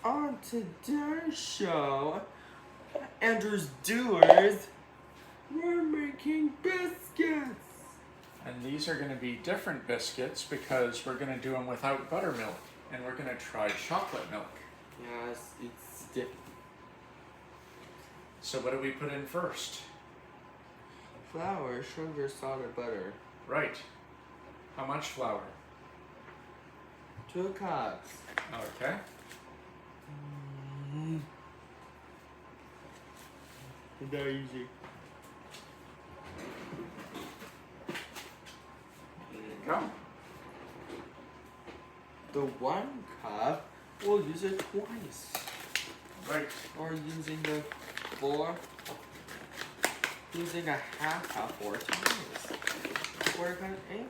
On today's show, Andrew's Doers, we're making biscuits. And these are going to be different biscuits because we're going to do them without buttermilk. And we're going to try chocolate milk. Yes, it's different. So what do we put in first? Flour, sugar, salt, and butter. Right. How much flour? 2 cups. Okay. Very easy. There you go. The 1 cup, we'll use it twice. Right. Or using the 4, using a half cup 4 times. We're gonna aim.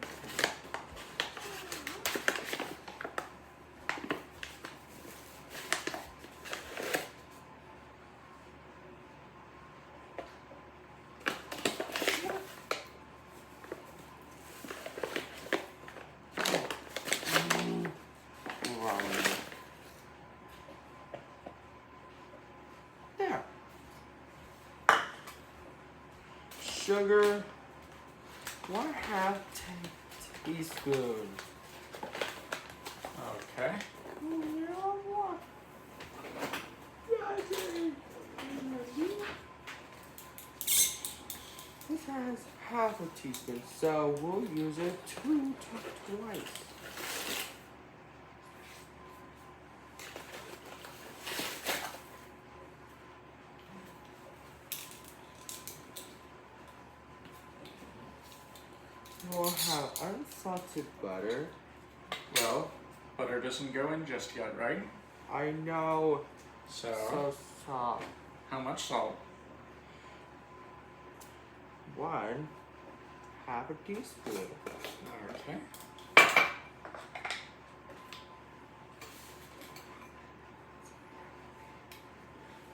There. Sugar, 1/2 teaspoon. Okay. This has 1/2 teaspoon, so we'll use it twice. We'll have unsalted butter. Well, butter doesn't go in just yet, right? I know. So Salt. how much salt? 1/2 teaspoon. Okay.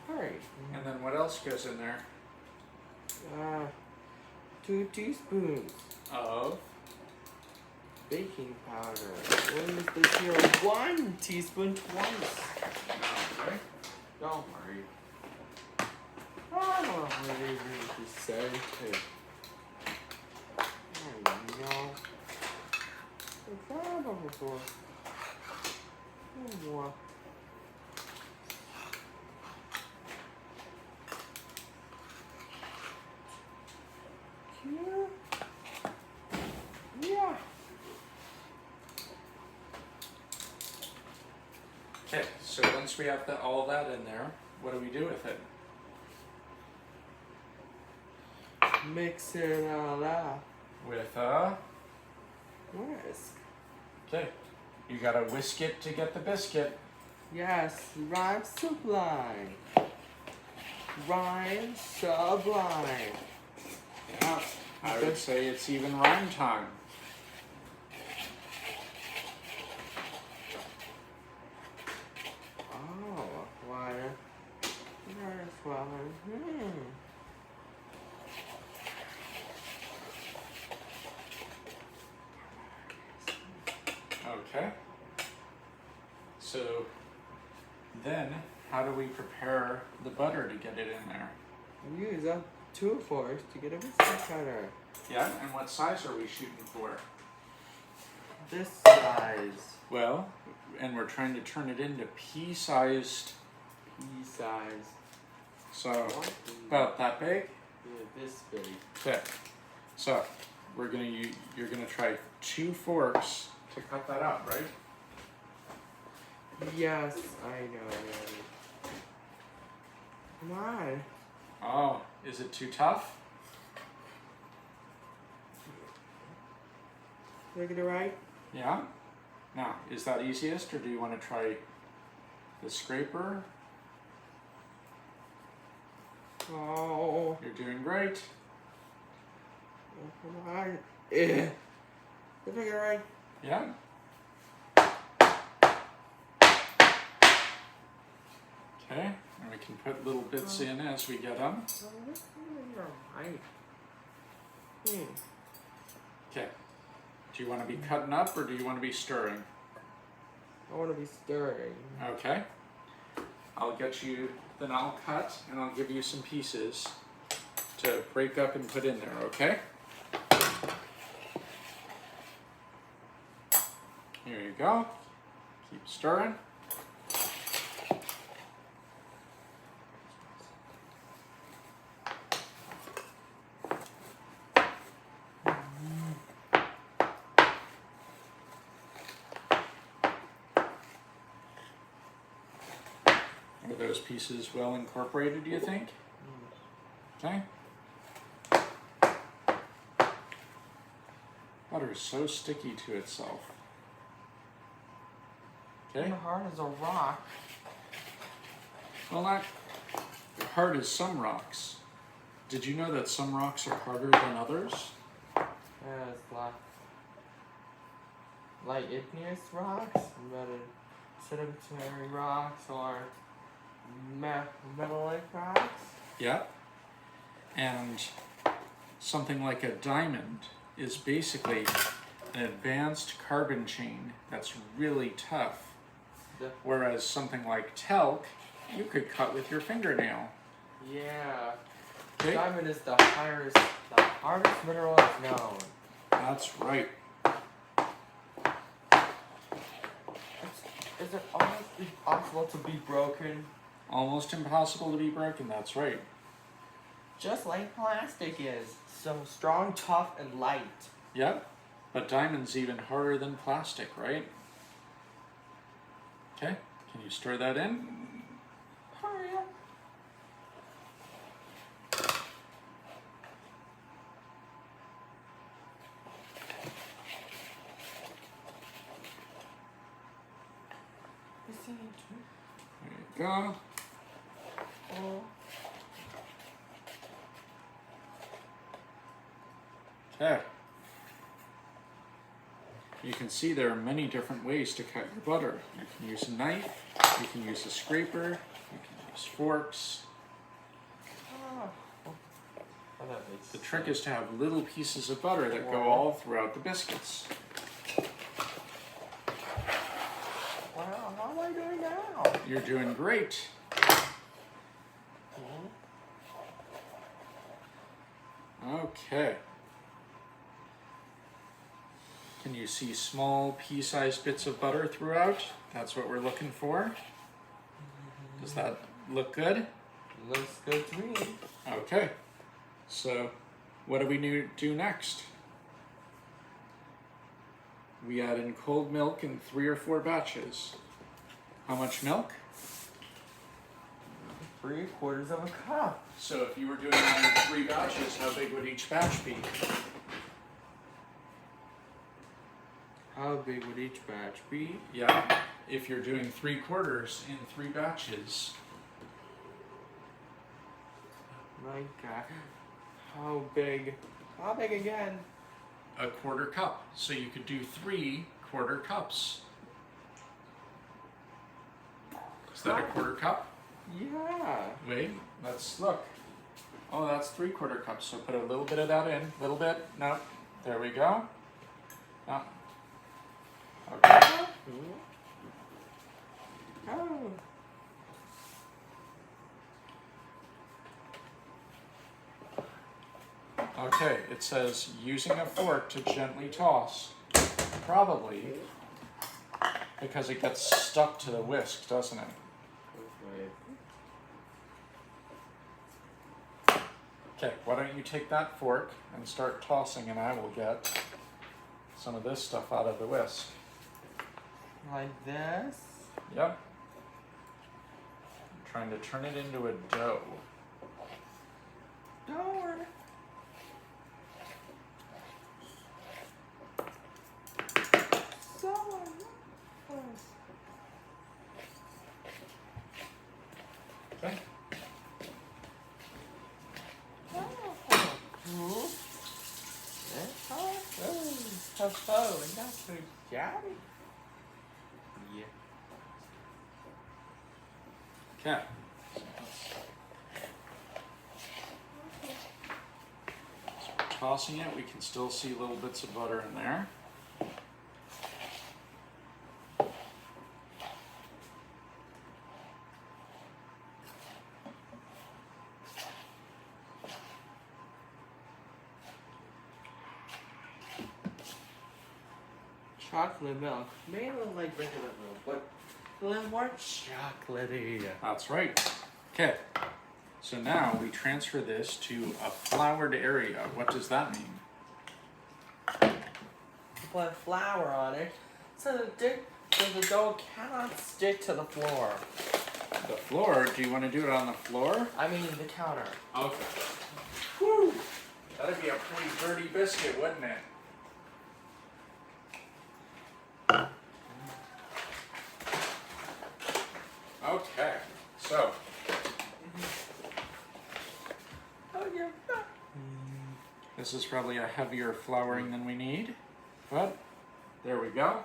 Alright. And then what else goes in there? 2 teaspoons Of? baking powder. We'll use this here 1 teaspoon twice. Okay. Don't worry. I don't know what they really say. I know. I've tried them before. Oh, boy. Yeah. Okay, so once we have all that in there, what do we do with it? Mix it all up. With a... Whisk. Okay. You gotta whisk it to get the biscuit. Yes, rhyme sublime. Rhyme sublime. Yeah, I would say it's even rhyme time. Oh, why? There's one. Okay. So then, how do we prepare the butter to get it in there? Use a 2 forks to get a biscuit cutter. Yeah, and what size are we shooting for? This size. Well, and we're trying to turn it into pea-sized, Pea size. so about that big. Yeah, this big. Okay. So you're gonna try 2 forks to cut that out, right? Yes, I know. Come on. Oh, is it too tough? Did I get it right? Yeah. Now, is that easiest, or do you want to try the scraper? Oh. You're doing great. Come on. Did I get it right? Yeah. Okay, and we can put little bits in as we get them. Right. Okay. Do you want to be cutting up or do you want to be stirring? I want to be stirring. Okay. Then I'll cut and I'll give you some pieces to break up and put in there, okay? Here you go. Keep stirring. Are those pieces well incorporated, do you think? Okay. Butter is so sticky to itself. Okay. Hard as a rock. Well, not hard as some rocks. Did you know that some rocks are harder than others? Yeah, it's like igneous rocks, rather sedimentary rocks, or metallic rocks. Yeah. And something like a diamond is basically an advanced carbon chain that's really tough. Whereas something like talc, you could cut with your fingernail. Yeah. Okay. Diamond is the hardest mineral known. That's right. Is it almost impossible to be broken? Almost impossible to be broken, that's right. Just like plastic is. So strong, tough, and light. Yep. But diamond's even harder than plastic, right? Okay, can you stir that in? Hurry up. There you go. Oh. Okay. You can see there are many different ways to cut your butter. You can use a knife, you can use a scraper, you can use forks. Oh, that makes The trick is to have little pieces of butter that go all throughout the biscuits. Wow, how am I doing now? You're doing great. Okay. Can you see small pea-sized bits of butter throughout? That's what we're looking for. Does that look good? Looks good to me. Okay. So, what do we do next? We add in cold milk in 3 or 4 batches. How much milk? 3/4 of a cup. So if you were doing 3 batches, how big would each batch be? How big would each batch be? Yeah, if you're doing 3/4 in 3 batches. My God. How big? How big again? 1/4 cup. So you could do 3 1/4 cups. Is that 1/4 cup? Yeah. Wait, let's look. Oh, that's 3/4 cups. So put a little bit of that in. A little bit. No. There we go. No. Okay. Oh. Okay, it says using a fork to gently toss. Probably because it gets stuck to the whisk, doesn't it? Okay, why don't you take that fork and start tossing, and I will get some of this stuff out of the whisk. Like this? Yep. I'm trying to turn it into a dough. Don't worry. Okay. Oh, and that's so jolly. Yeah. Okay. So we're tossing it. We can still see little bits of butter in there. chocolate milk. May look like regular milk, but a little more chocolatey. That's right. Okay. So now we transfer this to a floured area. What does that mean? Put flour on it so the dough cannot stick to the floor. The floor? Do you want to do it on the floor? I mean the counter. Okay. Woo! That'd be a pretty dirty biscuit, wouldn't it? Okay. So. Oh, yeah. This is probably a heavier flouring than we need, but there we go.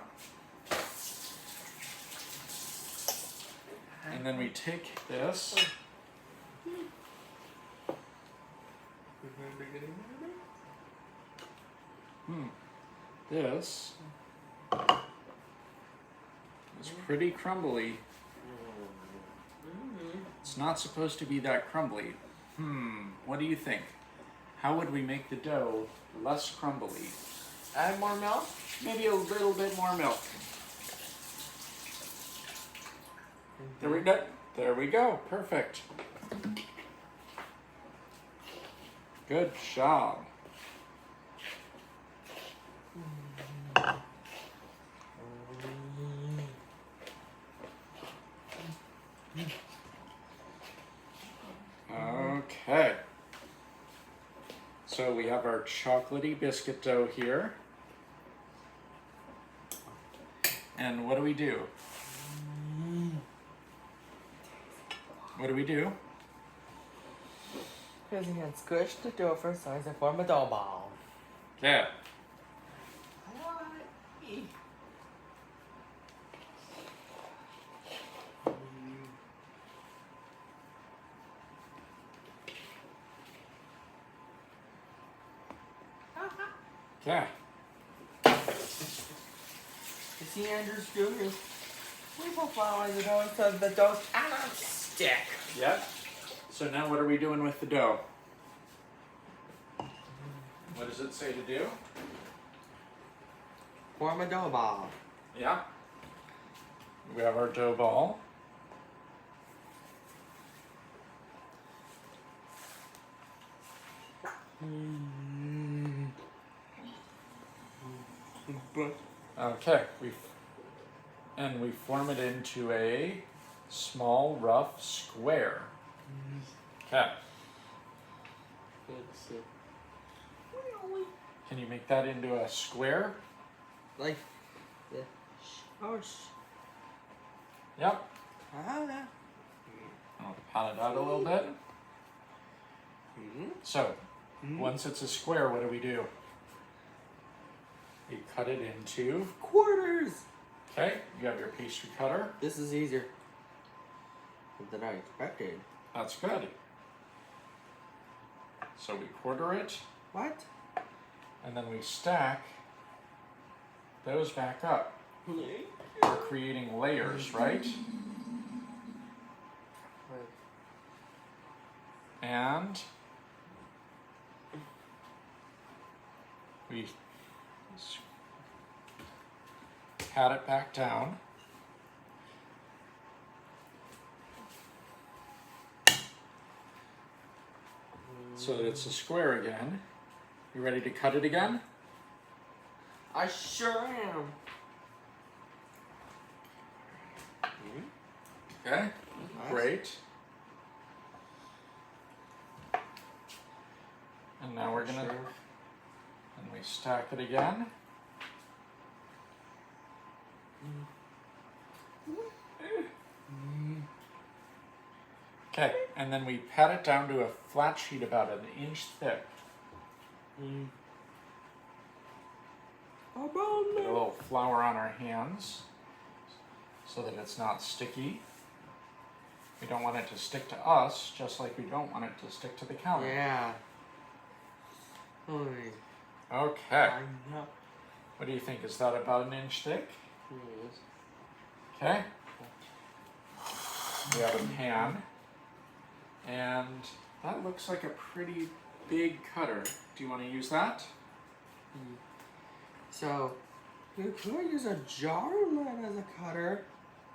And then we take this. This is pretty crumbly. It's not supposed to be that crumbly. What do you think? How would we make the dough less crumbly? Add more milk? Maybe a little bit more milk. There we go. There we go. Perfect. Good job. Okay. So we have our chocolatey biscuit dough here. And what do we do? What do we do? Because you can squish the dough for size and form a dough ball. Yeah. Yeah. You see Andrew's doing is we put flour in the dough so the dough cannot stick. Yep. So now what are we doing with the dough? What does it say to do? Form a dough ball. Yeah. We have our dough ball. Okay, we form it into a small rough square. Okay. Can you make that into a square? Like, yeah. Yep. Ah. I'll pat it out a little bit. So, once it's a square, what do? We cut it into Quarters. Okay, you have your pastry cutter. This is easier than I expected. That's good. So we quarter it, What? and then we stack those back up. We're creating layers, right? And we pat it back down. So that it's a square again. You ready to cut it again? I sure am. Okay, Nice. great. And now we're gonna, and we stack it again. Okay, and then we pat it down to a flat sheet about 1 inch thick. Put a little flour on our hands so that it's not sticky. We don't want it to stick to us, just like we don't want it to stick to the counter. Yeah. Okay. I know. What do you think? Is that about 1 inch thick? Yes. Okay. We have a pan. And that looks like a pretty big cutter. Do you want to use that? So, You could use a jar lid as a cutter.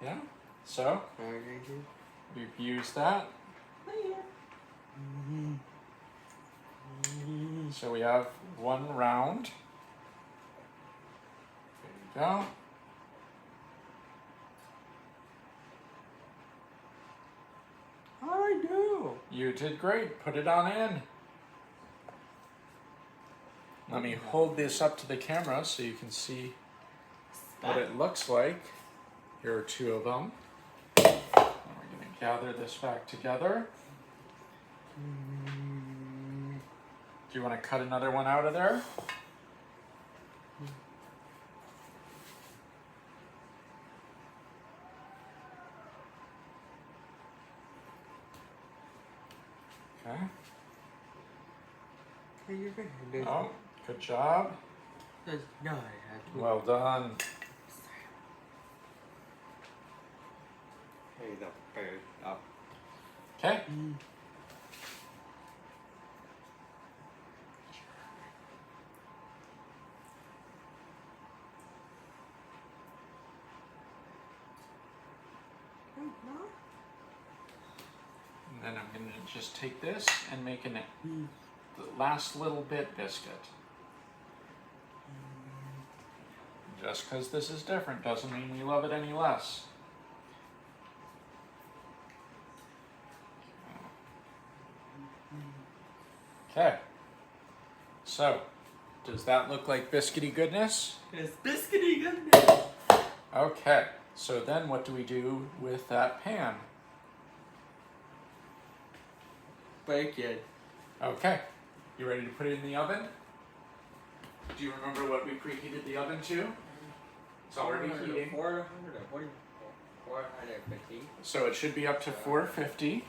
Yeah. So we've used that. So we have one round. There you go. How'd I do? You did great. Put it on in. Let me hold this up to the camera so you can see what it looks like. Here are two of them. And we're going to gather this back together. Do you want to cut another one out of there? Okay. Okay, you're good. Oh, good job. No, I had to. Well done. Hey, the bird up. Okay. And then I'm going to just take this and make the last little bit biscuit. Just because this is different doesn't mean we love it any less. Okay. So, does that look like biscuity goodness? It's biscuity goodness. Okay. So then what do we do with that pan? Bake it. Okay. You ready to put it in the oven? Do you remember what we preheated the oven to? It's already heating. 450. So it should be up to 450.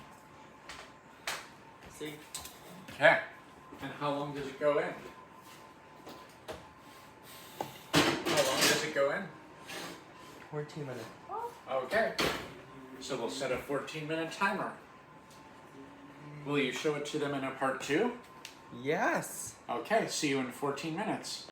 See? Okay. And how long does it go in? How long does it go in? 14 minutes. Okay. So we'll set a 14-minute timer. Will you show it to them in a part 2? Yes. Okay, see you in 14 minutes.